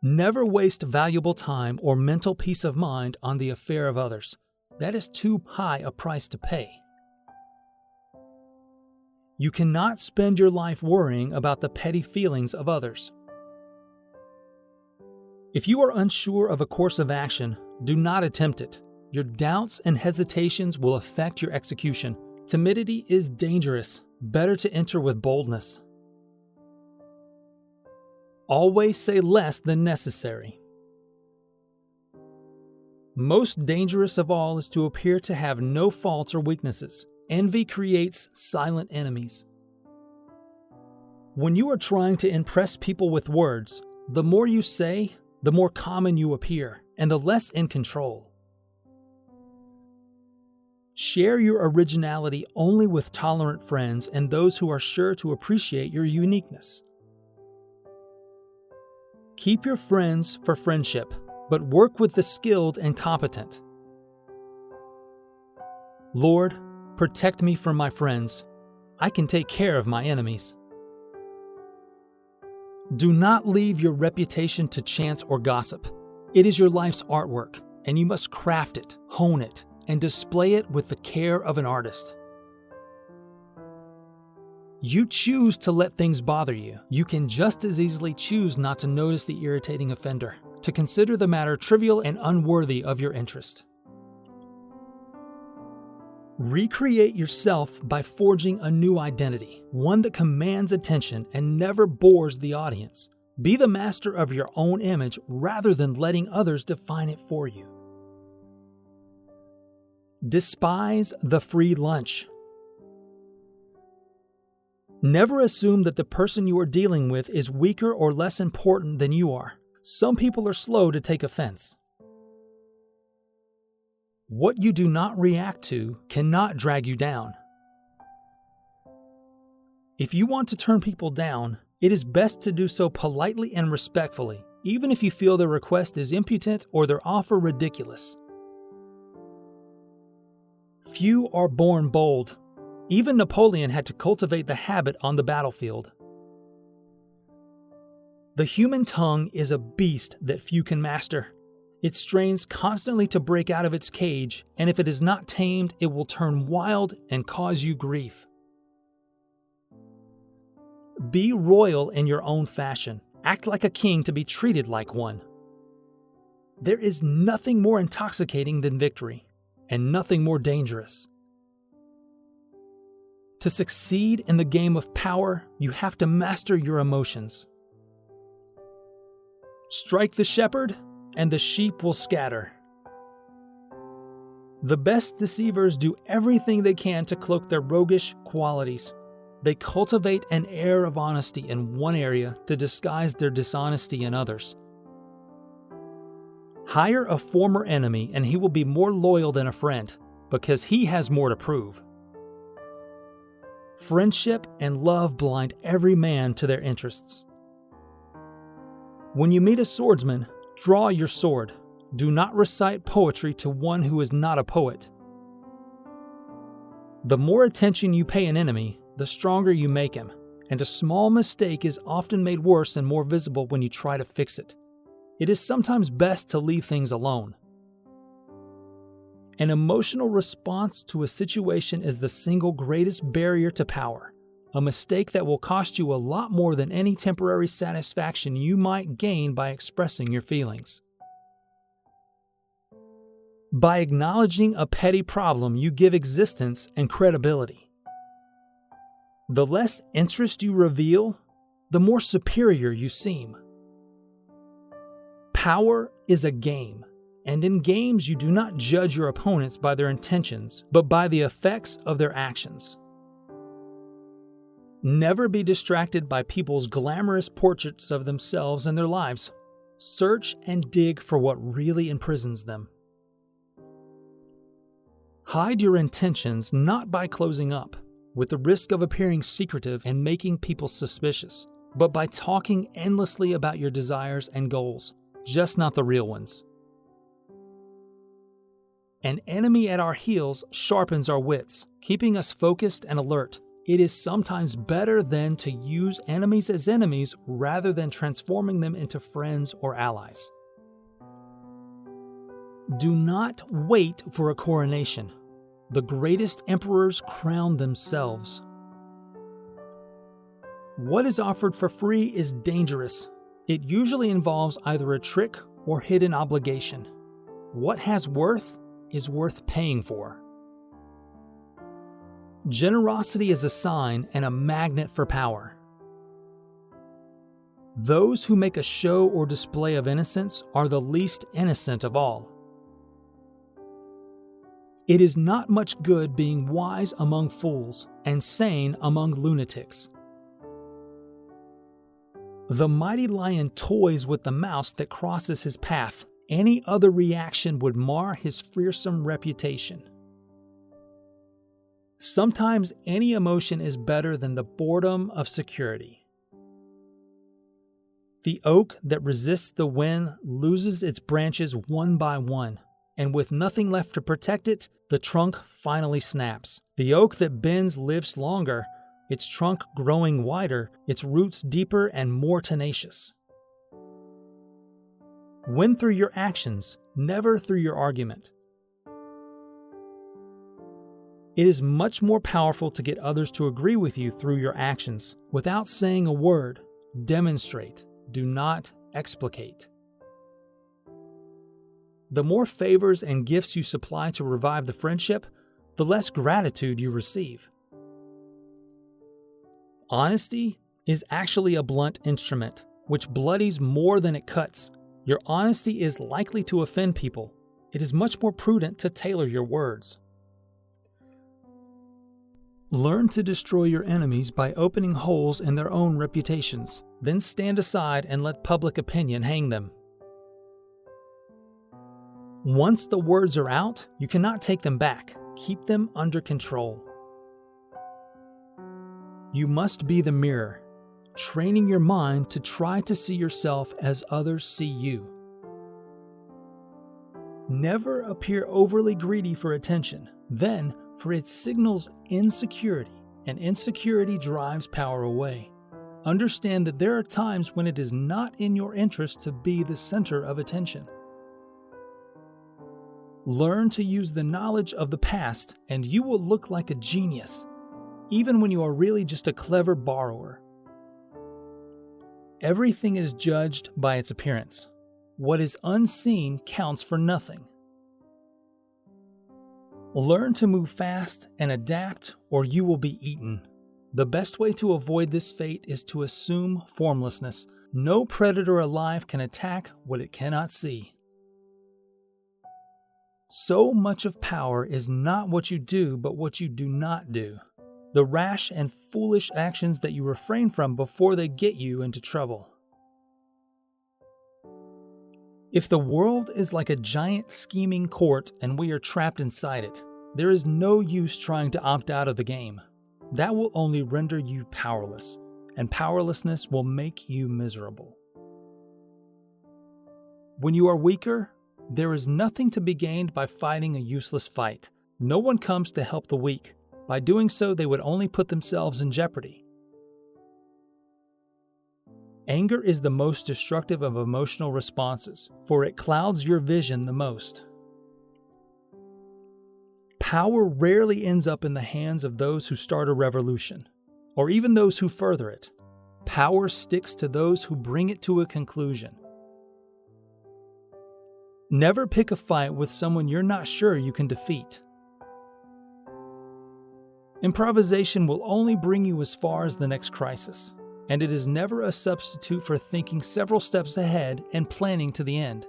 Never waste valuable time or mental peace of mind on the affair of others. That is too high a price to pay. You cannot spend your life worrying about the petty feelings of others. If you are unsure of a course of action, do not attempt it. Your doubts and hesitations will affect your execution. Timidity is dangerous. Better to enter with boldness. Always say less than necessary. Most dangerous of all is to appear to have no faults or weaknesses. Envy creates silent enemies. When you are trying to impress people with words, the more you say, the more common you appear, and the less in control. Share your originality only with tolerant friends and those who are sure to appreciate your uniqueness. Keep your friends for friendship, but work with the skilled and competent. Lord, protect me from my friends. I can take care of my enemies. Do not leave your reputation to chance or gossip. It is your life's artwork, and you must craft it, hone it, and display it with the care of an artist. You choose to let things bother you. You can just as easily choose not to notice the irritating offender, to consider the matter trivial and unworthy of your interest. Recreate yourself by forging a new identity, one that commands attention and never bores the audience. Be the master of your own image rather than letting others define it for you. Despise the free lunch. Never assume that the person you are dealing with is weaker or less important than you are. Some people are slow to take offense. What you do not react to cannot drag you down. If you want to turn people down, it is best to do so politely and respectfully, even if you feel their request is impudent or their offer ridiculous. Few are born bold. Even Napoleon had to cultivate the habit on the battlefield. The human tongue is a beast that few can master. It strains constantly to break out of its cage, and if it is not tamed, it will turn wild and cause you grief. Be royal in your own fashion. Act like a king to be treated like one. There is nothing more intoxicating than victory, and nothing more dangerous. To succeed in the game of power, you have to master your emotions. Strike the shepherd, and the sheep will scatter. The best deceivers do everything they can to cloak their roguish qualities. They cultivate an air of honesty in one area to disguise their dishonesty in others. Hire a former enemy and he will be more loyal than a friend, because he has more to prove. Friendship and love blind every man to their interests. When you meet a swordsman, draw your sword. Do not recite poetry to one who is not a poet. The more attention you pay an enemy, the stronger you make him, and a small mistake is often made worse and more visible when you try to fix it. It is sometimes best to leave things alone. An emotional response to a situation is the single greatest barrier to power, a mistake that will cost you a lot more than any temporary satisfaction you might gain by expressing your feelings. By acknowledging a petty problem, you give existence and credibility. The less interest you reveal, the more superior you seem. Power is a game, and in games you do not judge your opponents by their intentions, but by the effects of their actions. Never be distracted by people's glamorous portraits of themselves and their lives. Search and dig for what really imprisons them. Hide your intentions not by closing up, with the risk of appearing secretive and making people suspicious, but by talking endlessly about your desires and goals, just not the real ones. An enemy at our heels sharpens our wits, keeping us focused and alert. It is sometimes better then to use enemies as enemies rather than transforming them into friends or allies. Do not wait for a coronation. The greatest emperors crown themselves. What is offered for free is dangerous. It usually involves either a trick or hidden obligation. What has worth is worth paying for. Generosity is a sign and a magnet for power. Those who make a show or display of innocence are the least innocent of all. It is not much good being wise among fools and sane among lunatics. The mighty lion toys with the mouse that crosses his path. Any other reaction would mar his fearsome reputation. Sometimes any emotion is better than the boredom of security. The oak that resists the wind loses its branches one by one, and with nothing left to protect it, the trunk finally snaps. The oak that bends lives longer, its trunk growing wider, its roots deeper and more tenacious. Win through your actions, never through your argument. It is much more powerful to get others to agree with you through your actions, without saying a word. Demonstrate, do not explicate. The more favors and gifts you supply to revive the friendship, the less gratitude you receive. Honesty is actually a blunt instrument, which bloodies more than it cuts. Your honesty is likely to offend people. It is much more prudent to tailor your words. Learn to destroy your enemies by opening holes in their own reputations. Then stand aside and let public opinion hang them. Once the words are out, you cannot take them back. Keep them under control. You must be the mirror, training your mind to try to see yourself as others see you. Never appear overly greedy for attention, then, for it signals insecurity, and insecurity drives power away. Understand that there are times when it is not in your interest to be the center of attention. Learn to use the knowledge of the past, and you will look like a genius, even when you are really just a clever borrower. Everything is judged by its appearance. What is unseen counts for nothing. Learn to move fast and adapt, or you will be eaten. The best way to avoid this fate is to assume formlessness. No predator alive can attack what it cannot see. So much of power is not what you do, but what you do not do. The rash and foolish actions that you refrain from before they get you into trouble. If the world is like a giant scheming court and we are trapped inside it, there is no use trying to opt out of the game. That will only render you powerless, and powerlessness will make you miserable. When you are weaker, there is nothing to be gained by fighting a useless fight. No one comes to help the weak. By doing so, they would only put themselves in jeopardy. Anger is the most destructive of emotional responses, for it clouds your vision the most. Power rarely ends up in the hands of those who start a revolution, or even those who further it. Power sticks to those who bring it to a conclusion. Never pick a fight with someone you're not sure you can defeat. Improvisation will only bring you as far as the next crisis, and it is never a substitute for thinking several steps ahead and planning to the end.